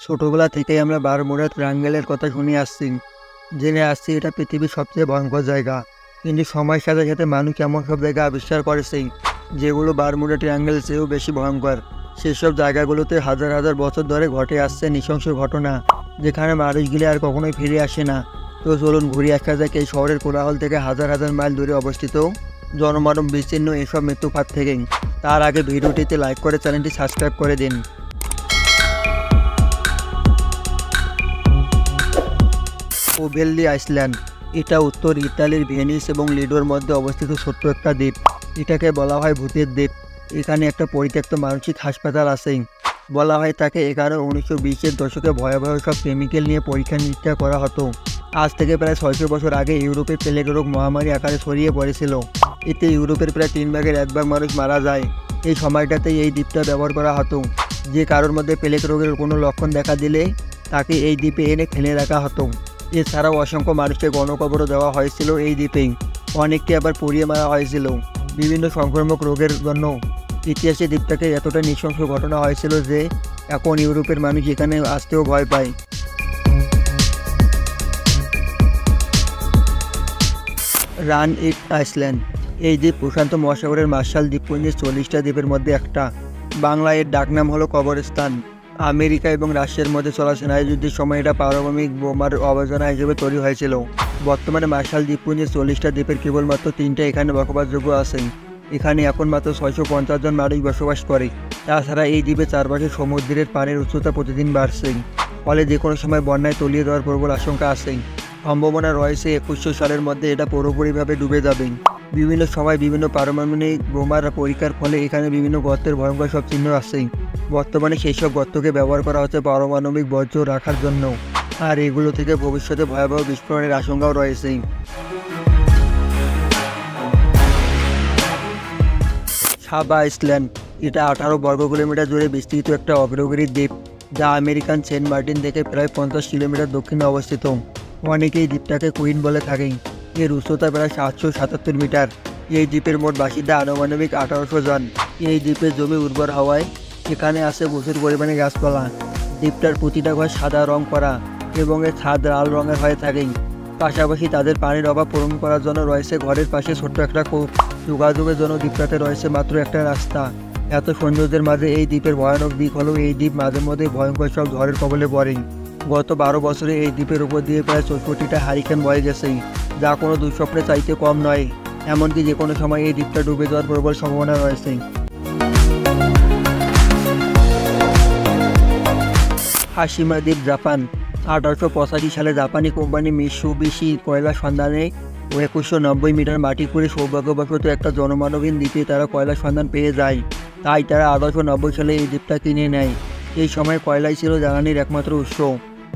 ছোটবেলা থেকেই আমরা বারমুডা ট্রায়াঙ্গেলের কথা শুনে আসছি, জেনে আসছি এটা পৃথিবীর সবচেয়ে ভয়ঙ্কর জায়গা। কিন্তু সময়ের সাথে সাথে মানুষ এমন সব জায়গা আবিষ্কার করেছে যেগুলো বারমুডা ট্রায়াঙ্গেল চেয়েও বেশি ভয়ঙ্কর। সেসব জায়গাগুলোতে হাজার হাজার বছর ধরে ঘটে আসছে নৃশংস ঘটনা, যেখানে মানুষ গেলে আর কখনোই ফিরে আসে না। তো চলুন ঘুরে আসা যাক এই শহরের কোলাহল থেকে হাজার হাজার মাইল দূরে অবস্থিত জনমানব বিচ্ছিন্ন এসব মৃত্যুপাত থেকে। তার আগে ভিডিওটিতে লাইক করে চ্যানেলটি সাবস্ক্রাইব করে দিন। পোভেল্লি আইসল্যান্ড, এটা উত্তর ইতালির ভেনিস এবং লিডোর মধ্যে অবস্থিত ছোট্ট একটা দ্বীপ। এটাকে বলা হয় ভূতের দ্বীপ। এখানে একটা পরিত্যক্ত মানসিক হাসপাতাল আছে। বলা হয় তাকে এখানে 1920-এর দশকে ভয়াবহ সব কেমিক্যাল নিয়ে পরীক্ষা নিরীক্ষা করা হতো। আজ থেকে প্রায় 600 বছর আগে ইউরোপে প্লেগ রোগ মহামারী আকারে ছড়িয়ে পড়েছিল। এতে ইউরোপের প্রায় 3 ভাগের 1 ভাগ মানুষ মারা যায়। এই সময়টাতেই এই দ্বীপটা ব্যবহার করা হতো। যে কারোর মধ্যে প্লেগ রোগের কোনো লক্ষণ দেখা দিলে তাকে এই দ্বীপে এনে ফেলে রাখা হতো। এছাড়াও অসংখ্য মানুষকে গণকবরও দেওয়া হয়েছিল এই দ্বীপেই। অনেককে আবার পুড়িয়ে মারা হয়েছিল বিভিন্ন সংক্রামক রোগের জন্য। ইতিহাসে দ্বীপটাকে এতটা নৃশংস ঘটনা হয়েছিল যে এখন ইউরোপের মানুষ এখানে আসতেও ভয় পায়। রানইট আইসল্যান্ড, এই দ্বীপ প্রশান্ত মহাসাগরের মার্শাল দ্বীপপুঞ্জের 40টা দ্বীপের মধ্যে একটা। বাংলায় এর ডাকনাম হলো কবরস্থান। আমেরিকা এবং রাশিয়ার মধ্যে চলা সেনায়ী যুদ্ধের সময় এটা পারমাণবিক বোমার আবর্জনা হিসেবে তৈরি হয়েছিল। বর্তমানে মার্শাল দ্বীপপুঞ্জের 40টা দ্বীপের কেবলমাত্র 3টা এখানে বসবাসযোগ্য আছে। এখানে এখন মাত্র 650 জন মানুষ বসবাস করে। তাছাড়া এই দ্বীপে চারপাশে সমুদ্রের পানির উচ্চতা প্রতিদিন বাড়ছে, ফলে যে কোনো সময় বন্যায় তলিয়ে যাওয়ার প্রবল আশঙ্কা আছে। সম্ভাবনা রয়েছে 2100 সালের মধ্যে এটা পুরোপুরিভাবে ডুবে যাবে। বিভিন্ন সময় বিভিন্ন পারমাণবিক বোমার পরীক্ষার ফলে এখানে বিভিন্ন গর্তের ভয়ঙ্কর সব চিহ্ন আছে। বর্তমানে সেই সব গর্তকে ব্যবহার করা হচ্ছে পারমাণবিক বর্জ্য রাখার জন্য, আর এগুলো থেকে ভবিষ্যতে ভয়াবহ বিস্ফোরণের আশঙ্কাও রয়েছে। সাবা আইসল্যান্ড, এটা 18 বর্গ কিলোমিটার জুড়ে বিস্তৃত একটা অগ্রগির দ্বীপ, যা আমেরিকান সেন্ট মার্টিন থেকে প্রায় 50 কিলোমিটার দক্ষিণে অবস্থিত। অনেকেই দ্বীপটাকে কুইন বলে থাকেন। এর উচ্চতা প্রায় 777 মিটার। এই দ্বীপের মোট বাসিন্দা আনুমানিক 1800 জন। এই দ্বীপের জমি উর্বর হওয়ায় এখানে আছে প্রচুর পরিমাণে গাছপালা। দ্বীপটার প্রতিটা ঘর সাদা রং করা এবং এর ছাদ লাল রঙের হয়ে থাকে। পাশাপাশি তাদের পানির অভাব পূরণ করার জন্য রয়েছে ঘরের পাশে ছোট্ট একটা কূপ। যোগাযোগের জন্য দ্বীপটাতে রয়েছে মাত্র একটা রাস্তা। এত সৌন্দর্যের মাঝে এই দ্বীপের ভয়ানক দিক হলো এই দ্বীপ মাঝে মধ্যে ভয়ঙ্কর সব ঝড়ের কবলে পড়ে। গত 12 বছরে এই দ্বীপের উপর দিয়ে প্রায় 64টা হারিকেন বয়ে গেছে, যা কোনো দুঃস্বপ্নের চাইতে কম নয়। এমনকি যে কোনো সময় এই দ্বীপটা ডুবে যাওয়ার প্রবল সম্ভাবনা রয়েছে। হাশিমা দ্বীপ, জাপান, 1885 সালে জাপানি কোম্পানি মিৎসুবিশি কয়লা সন্ধানে 2190 মিটার মাটি খুঁড়ে সৌভাগ্যবশত একটা জনমানবহীন দ্বীপে তারা কয়লার সন্ধান পেয়ে যায়। তাই তারা 1890 সালে এই দ্বীপটা কিনে নেয়। এই সময় কয়লাই ছিল জ্বালানির একমাত্র উৎস,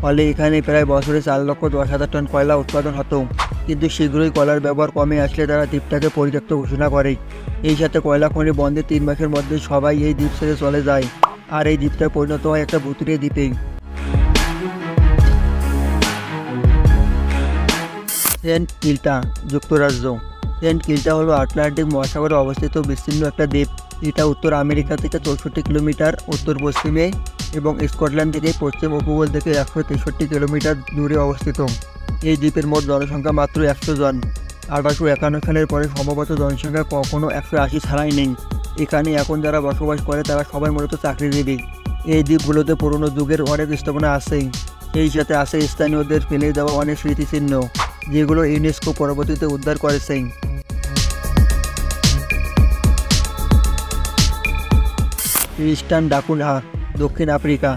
ফলে এখানে প্রায় বছরে 4,10,000 টন কয়লা উৎপাদন হতো। কিন্তু শীঘ্রই কয়লার ব্যবহার কমে আসলে তারা দ্বীপটাকে পরিত্যক্ত ঘোষণা করে। এই সাথে কয়লা খনি বন্ধের 3 মাসের মধ্যে সবাই এই দ্বীপ ছেড়ে চলে যায়, আর এই দ্বীপটা পরিণত হয় একটা ভুতুড়ে দ্বীপে। সেন্ট কিল্টা, যুক্তরাজ্য, সেন্ট কিল্টা হলো আটলান্টিক মহাসাগরে অবস্থিত বিস্তীর্ণ একটা দ্বীপ। এটা উত্তর আমেরিকা থেকে 64 কিলোমিটার উত্তর পশ্চিমে এবং স্কটল্যান্ড থেকে পশ্চিম উপকূল থেকে 163 কিলোমিটার দূরে অবস্থিত। এই দ্বীপের মোট জনসংখ্যা মাত্র 100 জন। 1851 সালের পরে সম্ভবত জনসংখ্যা কখনো 180 ছাড়াই নেই। এখানে এখন যারা বসবাস করে তারা সবাই মূলত চাকরিজীবী। এই দ্বীপগুলোতে পুরনো যুগের অনেক স্থাপনা আছে। এই সাথে আছে স্থানীয়দের ফেলে দেওয়া অনেক স্মৃতিচিহ্ন, যেগুলো ইউনেস্কো পরবর্তীতে উদ্ধার করেছে। ইস্টার্ন ডাকুনহা, দক্ষিণ আফ্রিকা,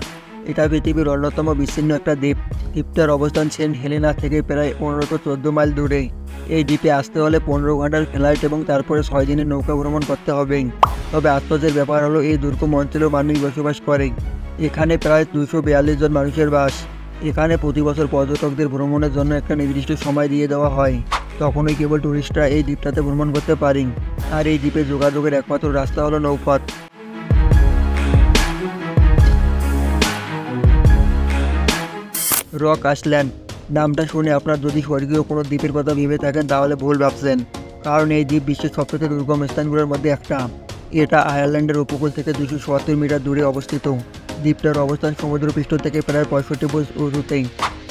এটা পৃথিবীর অন্যতম বিচ্ছিন্ন একটা দ্বীপ। দ্বীপটার অবস্থান সেন্ট হেলেনা থেকে প্রায় 1514 মাইল দূরে। এই দ্বীপে আসতে হলে 15 ঘন্টার ফ্লাইট এবং তারপরে 6 দিনের নৌকা ভ্রমণ করতে হবে। তবে আশ্চর্যের ব্যাপার হলো এই দুর্গম অঞ্চলেও মানুষ বসবাস করে। এখানে প্রায় 242 জন মানুষের বাস। এখানে প্রতি বছর পর্যটকদের ভ্রমণের জন্য একটা নির্দিষ্ট সময় দিয়ে দেওয়া হয়। তখনই কেবল টুরিস্টরা এই দ্বীপটাতে ভ্রমণ করতে পারেন। আর এই দ্বীপে যোগাযোগের একমাত্র রাস্তা হলো নৌপথ। রক আইসল্যান্ড, নামটা শুনে আপনার যদি স্বর্গীয় কোনো দ্বীপের কথা ভেবে থাকেন তাহলে ভুল ভাবছেন, কারণ এই দ্বীপ বিশ্বের সবচেয়ে দুর্গম স্থানগুলোর মধ্যে একটা। এটা আয়ারল্যান্ডের উপকূল থেকে 277 মিটার দূরে অবস্থিত। দ্বীপটার অবস্থান সমুদ্রপৃষ্ঠ থেকে প্রায় 65 ফুট উঁচুতেই।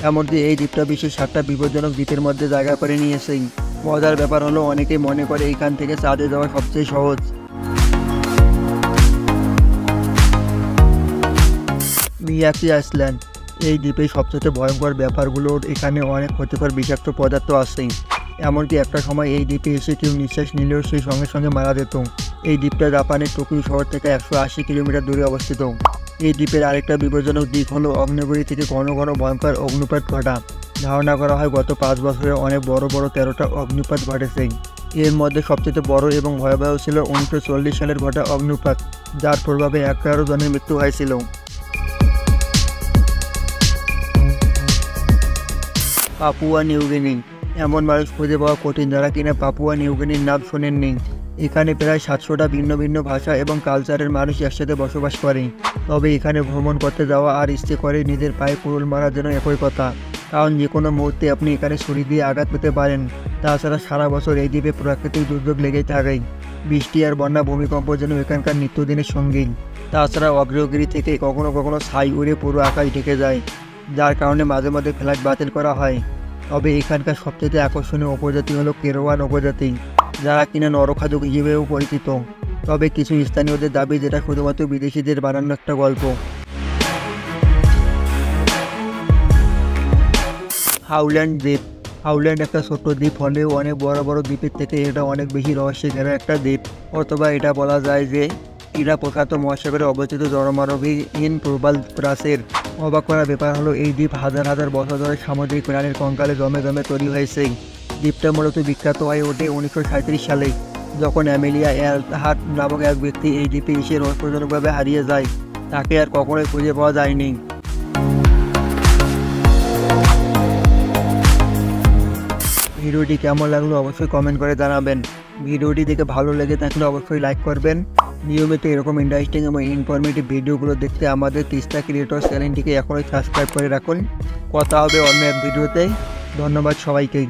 এমনকি এই দ্বীপটা বিশ্বের 7টা বিপজ্জনক দ্বীপের মধ্যে জায়গা করে নিয়েছেই। মজার ব্যাপার হলো অনেকেই মনে করে এখান থেকে চাঁদে যাওয়া সবচেয়ে সহজ। মিয়াকি আইল্যান্ড, এই দ্বীপে সবচেয়ে ভয়ঙ্কর ব্যাপারগুলোর এখানে অনেক ক্ষতিকর বিষাক্ত পদার্থ আছে। এমনকি একটা সময় এই দ্বীপে এসে কেউ নিঃশ্বাস নিলেও সেই সঙ্গে সঙ্গে মারা যেত। এই দ্বীপটা জাপানের টোকিও শহর থেকে 180 কিলোমিটার দূরে অবস্থিত। এই দ্বীপের আরেকটা বিপজ্জনক দিক হলো অগ্নেয়গিরি থেকে ঘন ঘন ভয়ঙ্কর অগ্নুপাত ঘটা। ধারণা করা হয় গত 5 বছরে অনেক বড় বড় 13টা অগ্নুপাত ঘটেছে। এর মধ্যে সবচেয়ে বড় এবং ভয়াবহ ছিল 1940 সালের ঘটা অগ্নুপাত, যার প্রভাবে 11 জনের মৃত্যু হয়েছিল। পাপুয়া নিউগিনি, এমন মানুষ খুঁজে পাওয়া কঠিন যারা কিনা পাপুয়া নিউগিনির নাম শোনেননি। এখানে প্রায় 700টা ভিন্ন ভিন্ন ভাষা এবং কালচারের মানুষ একসাথে বসবাস করে। তবে এখানে ভ্রমণ করতে যাওয়া আর ইচ্ছে করে নিজের পায়ে কুড়ুল মারার জন্য একই কথা, কারণ যে কোনো মুহূর্তে আপনি এখানে ছুরি দিয়ে আঘাত পেতে পারেন। তাছাড়া সারা বছর এই দ্বীপে প্রাকৃতিক দুর্যোগ লেগেই থাকে। বৃষ্টি আর বন্যা ভূমিকম্প যেন এখানকার নিত্যদিনের সঙ্গী। তাছাড়া অগ্রগিরি থেকে কখনো কখনো ছাই উড়ে পুরো আকাশ ঢেকে যায়, যার কারণে মাঝে মাঝে ফ্লাইট বাতিল করা হয়। তবে এখানকার সবচেয়ে আকর্ষণীয় উপজাতি হলো কেরোয়ান উপজাতি, যারা কিনা নরখাদক হিসেবেও পরিচিত। তবে কিছু স্থানীয়দের দাবি যেটা শুধুমাত্র বিদেশিদের বানানো একটা গল্প। হাউল্যান্ড দ্বীপ, হাউল্যান্ড একটা ছোট্ট দ্বীপ হলেও অনেক বড় বড় দ্বীপের থেকে এটা অনেক বেশি রহস্যে ঘেরা একটা দ্বীপ। অথবা এটা বলা যায় যে এরা প্রখ্যাত মহাসাগরে অবস্থিত জলমানবহীন প্রবাল প্রাচীর। অবাক করার ব্যাপার হলো এই দ্বীপ হাজার হাজার বছর ধরে সামুদ্রিক প্রাণীর কঙ্কালে জমে জমে তৈরি হয়েছে। দ্বীপটা মূলত বিখ্যাত হয়ে ওঠে 1937 সালে, যখন অ্যামেলিয়া এয়ারহার্ট নামক এক ব্যক্তি এই দ্বীপে এসে রহস্যজনকভাবে হারিয়ে যায়। তাকে আর কখনোই খুঁজে পাওয়া যায়নি। ভিডিওটি কেমন লাগলো অবশ্যই কমেন্ট করে জানাবেন। ভিডিওটি দেখে ভালো লেগে থাকলে অবশ্যই লাইক করবেন। নিয়মিত এরকম ইন্টারেস্টিং এবং ইনফরমেটিভ ভিডিওগুলো দেখতে আমাদের তিস্তা ক্রিয়েটর চ্যানেলটিকে এখনই সাবস্ক্রাইব করে রাখুন। কথা হবে অন্য এক ভিডিওতে। ধন্যবাদ সবাইকে।